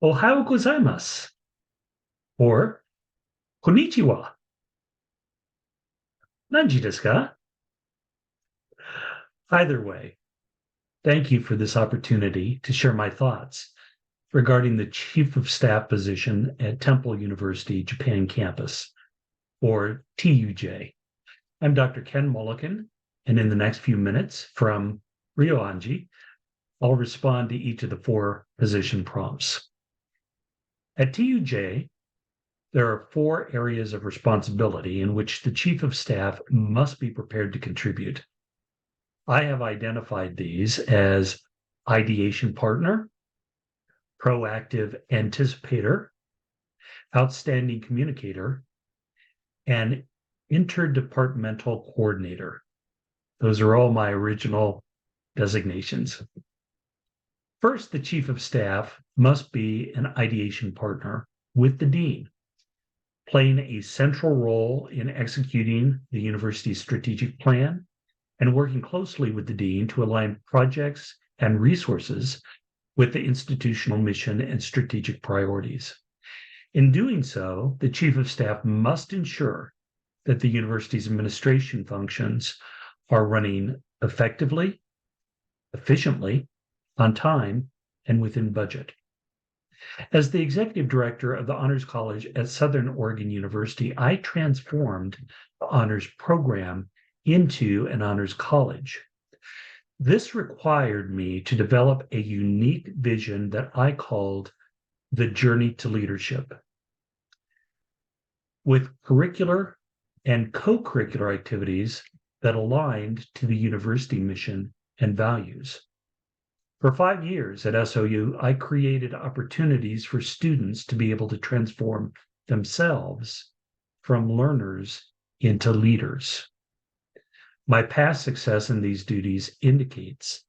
Ohayou gozaimasu, or konnichiwa. Nanji desu ka? Either way, thank you for this opportunity to share my thoughts regarding the Chief of Staff position at Temple University Japan campus, or TUJ. I'm Dr. Ken Mulliken, and in the next few minutes from Ryoanji, I'll respond to each of the four position prompts. At TUJ, there are four areas of responsibility in which the Chief of Staff must be prepared to contribute. I have identified these as ideation partner, proactive anticipator, outstanding communicator, and interdepartmental coordinator. Those are all my original designations. First, the Chief of Staff must be an ideation partner with the Dean, playing a central role in executing the university's strategic plan and working closely with the Dean to align projects and resources with the institutional mission and strategic priorities. In doing so, the Chief of Staff must ensure that the university's administration functions are running effectively, efficiently, on time, and within budget. As the executive director of the Honors College at Southern Oregon University, I transformed the honors program into an honors college. This required me to develop a unique vision that I called the journey to leadership, with curricular and co-curricular activities that aligned to the university mission and values. For 5 years at SOU, I created opportunities for students to be able to transform themselves from learners into leaders. My past success in these duties indicates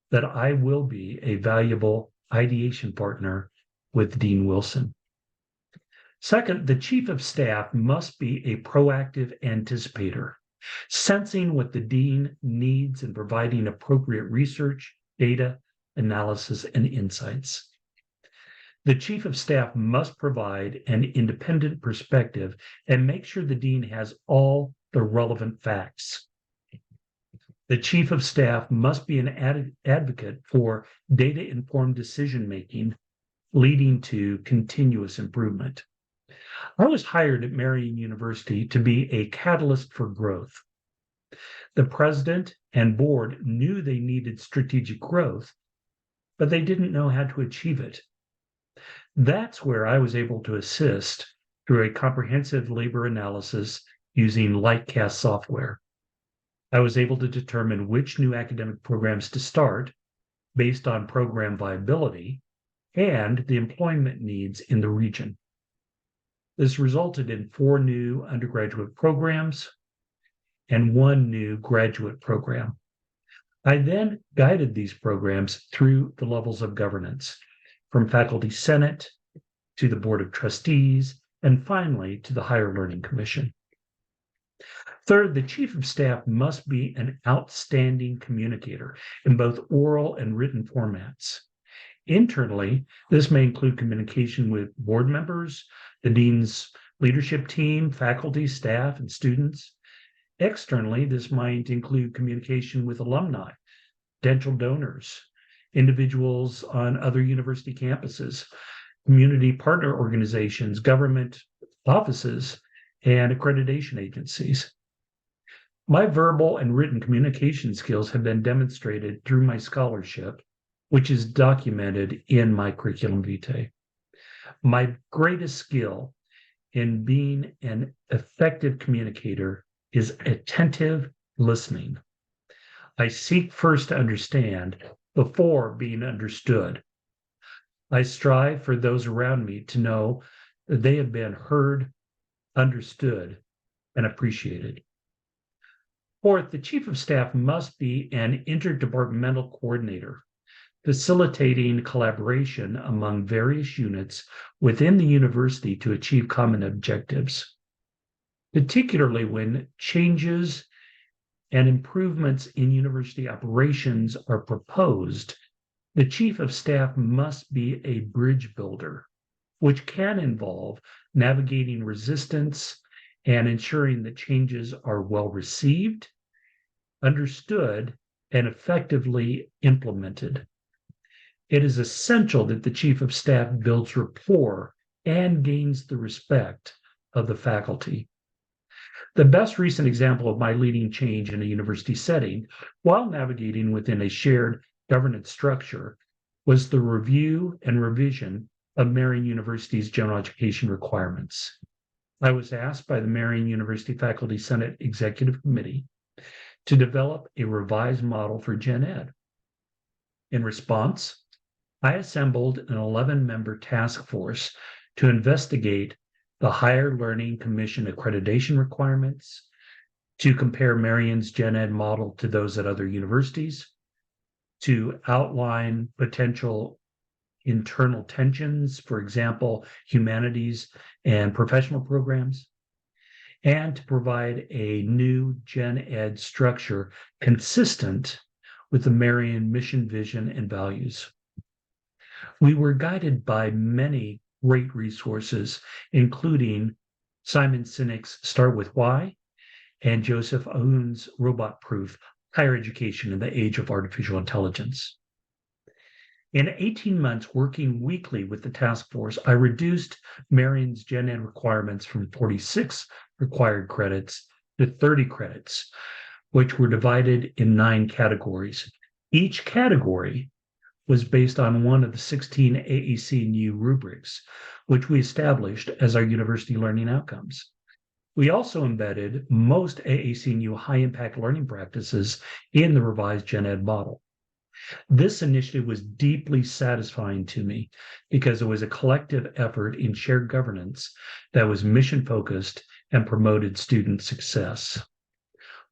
that I will be a valuable ideation partner with Dean Wilson. Second, the Chief of Staff must be a proactive anticipator, sensing what the Dean needs and providing appropriate research, data, analysis, and insights. The Chief of Staff must provide an independent perspective and make sure the Dean has all the relevant facts. The Chief of Staff must be an advocate for data-informed decision-making, leading to continuous improvement. I was hired at Marian University to be a catalyst for growth. The president and board knew they needed strategic growth, but they didn't know how to achieve it. That's where I was able to assist through a comprehensive labor analysis using Lightcast software. I was able to determine which new academic programs to start based on program viability and the employment needs in the region. This resulted in 4 new undergraduate programs and 1 new graduate program. I then guided these programs through the levels of governance, from Faculty Senate to the Board of Trustees, and finally to the Higher Learning Commission. Third, the Chief of Staff must be an outstanding communicator in both oral and written formats. Internally, this may include communication with board members, the Dean's leadership team, faculty, staff, and students. Externally, this might include communication with alumni, potential donors, individuals on other university campuses, community partner organizations, government offices, and accreditation agencies. My verbal and written communication skills have been demonstrated through my scholarship, which is documented in my curriculum vitae. My greatest skill in being an effective communicator is attentive listening. I seek first to understand before being understood. I strive for those around me to know that they have been heard, understood, and appreciated. Fourth, the Chief of Staff must be an interdepartmental coordinator, facilitating collaboration among various units within the university to achieve common objectives, particularly when changes and improvements in university operations are proposed The chief of staff must be a bridge builder, which can involve navigating resistance and ensuring that changes are well received, understood, and effectively implemented. It is essential that the chief of staff builds rapport and gains the respect of the faculty. The best recent example of my leading change in a university setting while navigating within a shared governance structure was the review and revision of Marian University's general education requirements. I was asked by the Marian University Faculty Senate Executive Committee to develop a revised model for Gen Ed. In response, I assembled an 11-member task force to investigate the Higher Learning Commission accreditation requirements, to compare Marian's Gen Ed model to those at other universities, to outline potential internal tensions, for example, humanities and professional programs, and to provide a new Gen Ed structure consistent with the Marian mission, vision, and values. We were guided by many great resources, including Simon Sinek's Start With Why and Joseph Aoun's Robot-Proof Higher Education in the Age of Artificial Intelligence. In 18 months working weekly with the task force, I reduced Marian's Gen Ed requirements from 46 required credits to 30 credits, which were divided in 9 categories. Each category was based on one of the 16 AEC new rubrics, which we established as our university learning outcomes. We also embedded most AEC new high-impact learning practices in the revised Gen Ed model. This initiative was deeply satisfying to me because it was a collective effort in shared governance that was mission-focused and promoted student success.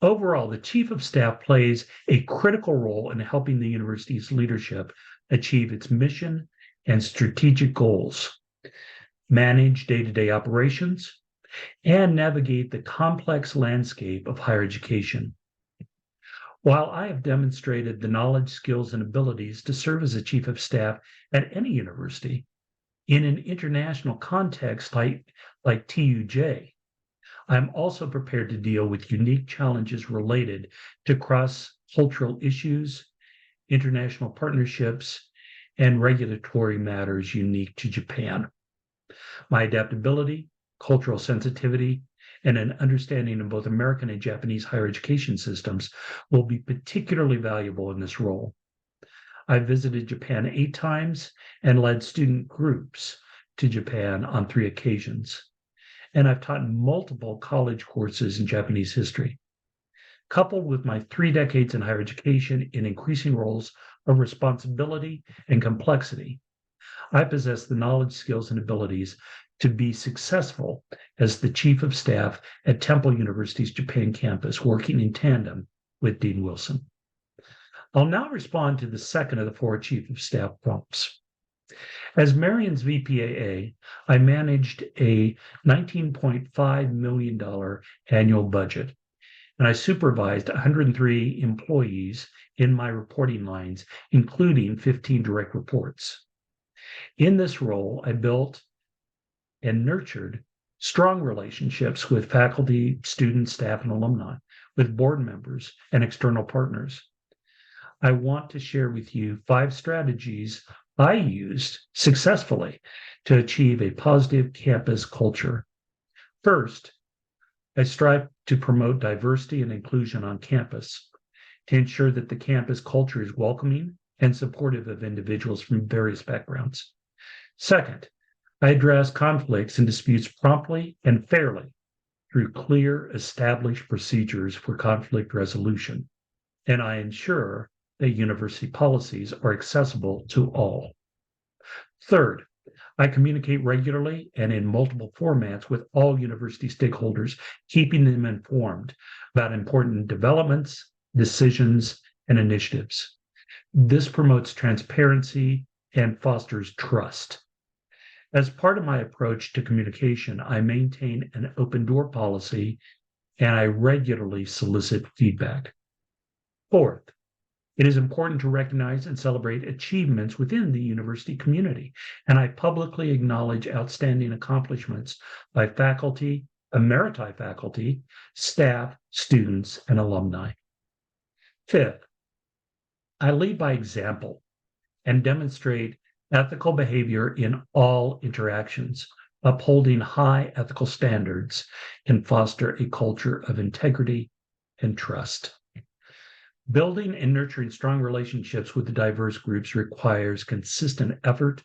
Overall, the Chief of Staff plays a critical role in helping the university's leadership achieve its mission and strategic goals, manage day-to-day operations, and navigate the complex landscape of higher education. While I have demonstrated the knowledge, skills, and abilities to serve as a Chief of Staff at any university, in an international context like TUJ, I'm also prepared to deal with unique challenges related to cross-cultural issues, international partnerships, and regulatory matters unique to Japan. My adaptability, cultural sensitivity, and an understanding of both American and Japanese higher education systems will be particularly valuable in this role. I visited Japan 8 times and led student groups to Japan on 3 occasions. And I've taught multiple college courses in Japanese history. Coupled with my 3 decades in higher education in increasing roles of responsibility and complexity, I possess the knowledge, skills, and abilities to be successful as the Chief of Staff at Temple University's Japan campus, working in tandem with Dean Wilson. I'll now respond to the second of the 4 Chief of Staff prompts. As Marian's VPAA, I managed a $19.5 million annual budget, and I supervised 103 employees in my reporting lines, including 15 direct reports. In this role, I built and nurtured strong relationships with faculty, students, staff, and alumni, with board members and external partners. I want to share with you 5 strategies I used successfully to achieve a positive campus culture. First, I strive to promote diversity and inclusion on campus to ensure that the campus culture is welcoming and supportive of individuals from various backgrounds. Second, I address conflicts and disputes promptly and fairly through clear, established procedures for conflict resolution, and I ensure that university policies are accessible to all. Third, I communicate regularly and in multiple formats with all university stakeholders, keeping them informed about important developments, decisions, and initiatives. This promotes transparency and fosters trust. As part of my approach to communication, I maintain an open door policy and I regularly solicit feedback. Fourth, It is important to recognize and celebrate achievements within the university community, and I publicly acknowledge outstanding accomplishments by faculty, emeriti faculty, staff, students, and alumni. Fifth, I lead by example and demonstrate ethical behavior in all interactions, upholding high ethical standards, and foster a culture of integrity and trust. Building and nurturing strong relationships with the diverse groups requires consistent effort,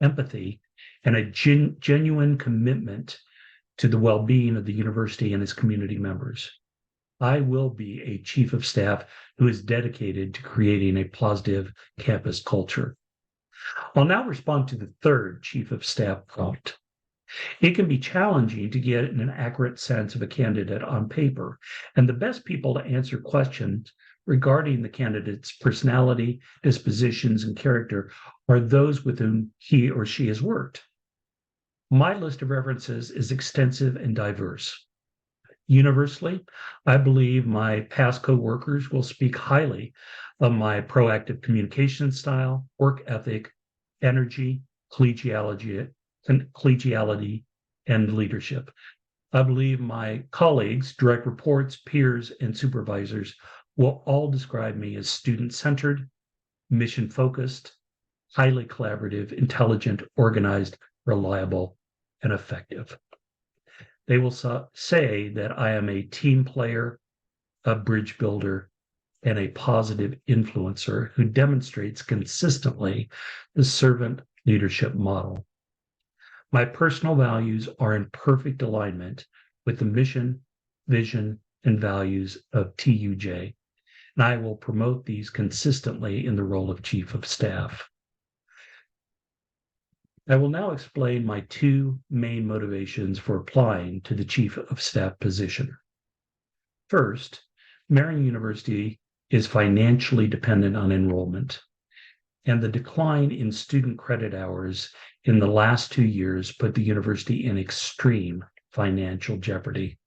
empathy, and a genuine commitment to the well-being of the university and its community members. I will be a chief of staff who is dedicated to creating a positive campus culture. I'll now respond to the third chief of staff prompt. It can be challenging to get an accurate sense of a candidate on paper, and the best people to answer questions regarding the candidate's personality, dispositions, and character are those with whom he or she has worked. My list of references is extensive and diverse. Universally, I believe my past coworkers will speak highly of my proactive communication style, work ethic, energy, collegiality, and leadership. I believe my colleagues, direct reports, peers, and supervisors will all describe me as student-centered, mission-focused, highly collaborative, intelligent, organized, reliable, and effective. They will say that I am a team player, a bridge builder, and a positive influencer who demonstrates consistently the servant leadership model. My personal values are in perfect alignment with the mission, vision, and values of TUJ, and I will promote these consistently in the role of Chief of Staff. I will now explain my two main motivations for applying to the Chief of Staff position. First, Marian University is financially dependent on enrollment, and the decline in student credit hours in the last 2 years put the university in extreme financial jeopardy.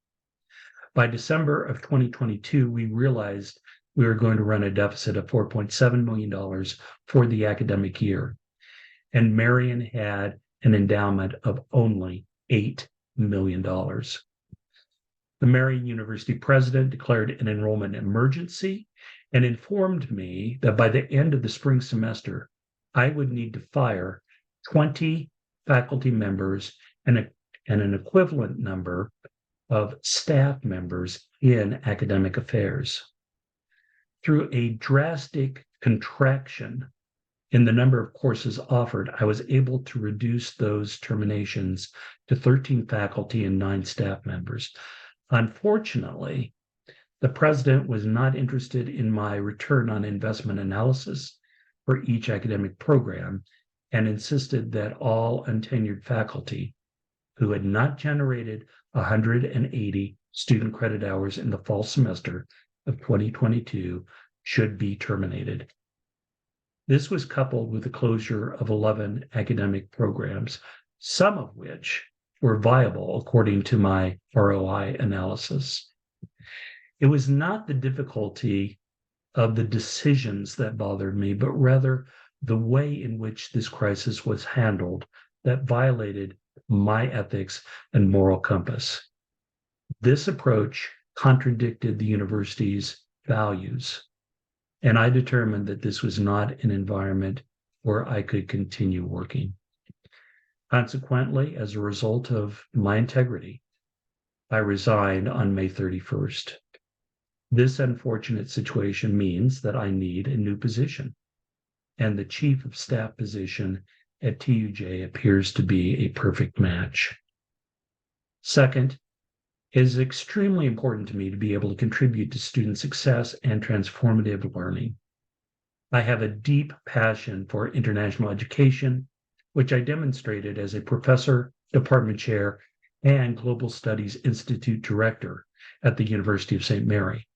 By December of 2022, we realized we were going to run a deficit of $4.7 million for the academic year, and Marian had an endowment of only $8 million. The Marian University president declared an enrollment emergency and informed me that by the end of the spring semester, I would need to fire 20 faculty members and an equivalent number of staff members in academic affairs. Through a drastic contraction in the number of courses offered, I was able to reduce those terminations to 13 faculty and 9 staff members. Unfortunately, the president was not interested in my return on investment analysis for each academic program and insisted that all untenured faculty who had not generated 180 student credit hours in the fall semester of 2022 should be terminated. This was coupled with the closure of 11 academic programs, some of which were viable according to my ROI analysis. It was not the difficulty of the decisions that bothered me, but rather the way in which this crisis was handled that violated my ethics and moral compass. This approach contradicted the university's values, and I determined that this was not an environment where I could continue working. Consequently, as a result of my integrity, I resigned on May 31st. This unfortunate situation means that I need a new position, and the Chief of Staff position at TUJ appears to be a perfect match. Second, it is extremely important to me to be able to contribute to student success and transformative learning. I have a deep passion for international education, which I demonstrated as a professor, department chair, and Global Studies Institute director at the University of St. Mary.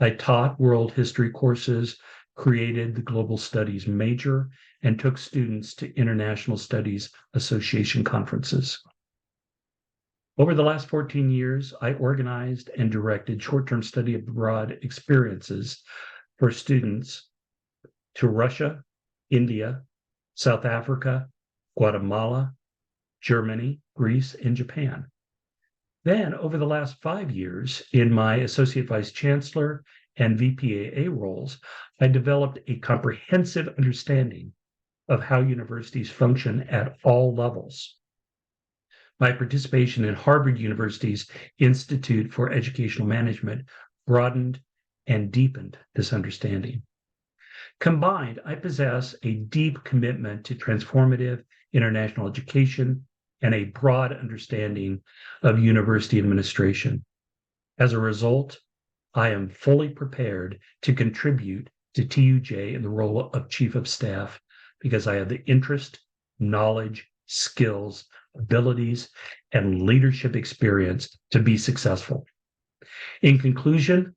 I taught world history courses, created the Global Studies major, and took students to International Studies Association conferences. Over the last 14 years, I organized and directed short-term study abroad experiences for students to Russia, India, South Africa, Guatemala, Germany, Greece, and Japan. Then, over the last 5 years, in my Associate Vice Chancellor and VPAA roles, I developed a comprehensive understanding of how universities function at all levels. My participation in Harvard University's Institute for Educational Management broadened and deepened this understanding. Combined, I possess a deep commitment to transformative international education and a broad understanding of university administration. As a result, I am fully prepared to contribute to TUJ in the role of Chief of Staff because I have the interest, knowledge, skills, abilities, and leadership experience to be successful. In conclusion,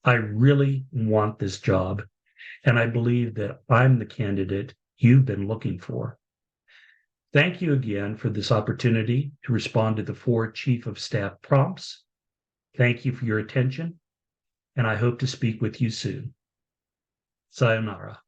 I really want this job, and I believe that I'm the candidate you've been looking for. Thank you again for this opportunity to respond to the 4 Chief of Staff prompts. Thank you for your attention, and I hope to speak with you soon. Sayonara.